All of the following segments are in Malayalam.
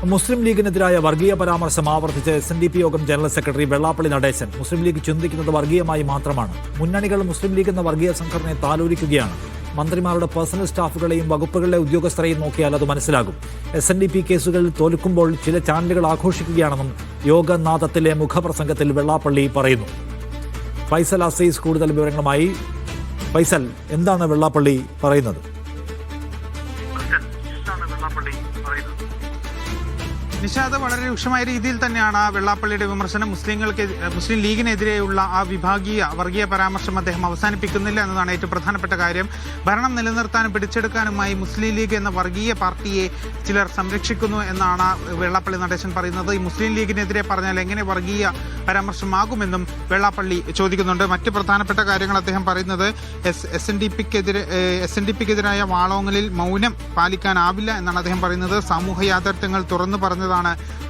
മുസ്ലിം ലീഗിനെതിരായ വർഗീയ പരാമർശം ആവർത്തിച്ച് SNDP യോഗം ജനറൽ സെക്രട്ടറി വെള്ളാപ്പള്ളി നടേശൻ. മുസ്ലിം ലീഗ് ചിന്തിക്കുന്നത് വർഗീയമായി മാത്രമാണ്. മുന്നണികൾ മുസ്ലിം ലീഗ് എന്ന വർഗീയ സംഘടനയെ താലോലിക്കുകയാണ്. മന്ത്രിമാരുടെ പേഴ്സണൽ സ്റ്റാഫുകളെയും വകുപ്പുകളിലെ ഉദ്യോഗസ്ഥരെയും നോക്കിയാൽ അത് മനസ്സിലാകും. SNDP കേസുകളിൽ തോൽക്കുമ്പോൾ ചില ചാനലുകൾ ആഘോഷിക്കുകയാണെന്നും യോഗനാഥത്തിലെ മുഖപ്രസംഗത്തിൽ വെള്ളാപ്പള്ളി പറയുന്നു. ഫൈസൽ അസീസ് കൂടുതൽ വിവരങ്ങളുമായി. ഫൈസൽ, എന്താണ് വെള്ളാപ്പള്ളി പറയുന്നത്? നിഷാദ്, വളരെ രൂക്ഷമായ രീതിയിൽ തന്നെയാണ് വെള്ളാപ്പള്ളിയുടെ വിമർശനം. മുസ്ലിം ലീഗിനെതിരെയുള്ള ആ വർഗീയ പരാമർശം അദ്ദേഹം അവസാനിപ്പിക്കുന്നില്ല എന്നതാണ് ഏറ്റവും പ്രധാനപ്പെട്ട കാര്യം. ഭരണം നിലനിർത്താനും പിടിച്ചെടുക്കാനുമായി മുസ്ലിം ലീഗ് എന്ന വർഗീയ പാർട്ടിയെ ചിലർ സംരക്ഷിക്കുന്നു എന്നാണ് വെള്ളാപ്പള്ളി നടേശൻ പറയുന്നത്. ഈ മുസ്ലിം ലീഗിനെതിരെ പറഞ്ഞാൽ എങ്ങനെ വർഗീയ പരാമർശമാകുമെന്നും വെള്ളാപ്പള്ളി ചോദിക്കുന്നുണ്ട്. മറ്റ് പ്രധാനപ്പെട്ട കാര്യങ്ങൾ അദ്ദേഹം പറയുന്നത് SNDPക്കെതിരായ വാളോങ്ങലിൽ മൗനം പാലിക്കാനാവില്ല എന്നാണ് അദ്ദേഹം പറയുന്നത്. സാമൂഹ്യ യാഥാർത്ഥ്യങ്ങൾ തുറന്നു പറഞ്ഞതാണ്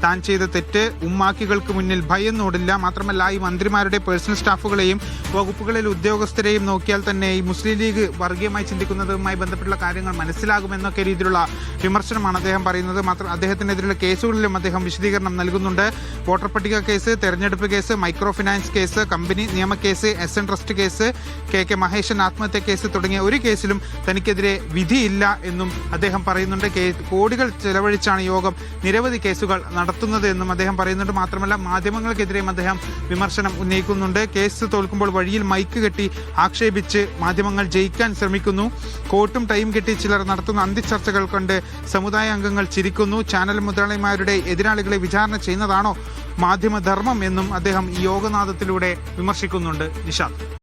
താൻ ചെയ്ത തെറ്റ്. ഉമ്മാക്കികൾക്ക് മുന്നിൽ ഭയന്നോടില്ല. മാത്രമല്ല, ഈ മന്ത്രിമാരുടെ പേഴ്സണൽ സ്റ്റാഫുകളെയും വകുപ്പുകളിൽ ഉദ്യോഗസ്ഥരെയും നോക്കിയാൽ തന്നെ ഈ മുസ്ലിം ലീഗ് വർഗീയമായി ചിന്തിക്കുന്നതുമായി ബന്ധപ്പെട്ടുള്ള കാര്യങ്ങൾ മനസ്സിലാകുമെന്നൊക്കെ രീതിയിലുള്ള വിമർശനമാണ് അദ്ദേഹം പറയുന്നത്. മാത്രം അദ്ദേഹത്തിനെതിരെയുള്ള കേസുകളിലും അദ്ദേഹം വിശദീകരണം നൽകുന്നുണ്ട്. വോട്ടർ പട്ടിക കേസ്, തെരഞ്ഞെടുപ്പ് കേസ്, മൈക്രോ ഫിനാൻസ് കേസ്, കമ്പനി നിയമ case, SN trust case, KK Maheshan ആത്മഹത്യ കേസ് തുടങ്ങിയ ഒരു കേസിലും തനിക്കെതിരെ വിധിയില്ല എന്നും അദ്ദേഹം പറയുന്നുണ്ട്. കോടികൾ ചെലവഴിച്ചാണ് യോഗം നിരവധി കേസുകൾ നടത്തുന്നത് എന്നും അദ്ദേഹം പറയുന്നുണ്ട്. മാത്രമല്ല, മാധ്യമങ്ങൾക്കെതിരെയും അദ്ദേഹം വിമർശനം ഉന്നയിക്കുന്നുണ്ട്. കേസ് തോൽക്കുമ്പോൾ വഴിയിൽ മൈക്ക് കെട്ടി ആക്ഷേപിച്ച് മാധ്യമങ്ങൾ ജയിക്കാൻ ശ്രമിക്കുന്നു. കോട്ടും ടൈം കെട്ടി ചിലർ നടത്തുന്ന അന്തിച്ചർച്ചകൾ കണ്ട് സമുദായ അംഗങ്ങൾ ചിരിക്കുന്നു. ചാനൽ മുതലാളിമാരുടെ എതിരാളികളെ വിചാരണ ചെയ്യുന്നതാണോ മാധ്യമധർമ്മം എന്നും അദ്ദേഹം ഈ യോഗനാഥത്തിലൂടെ വിമർശിക്കുന്നുണ്ട്. നിഷാദ്.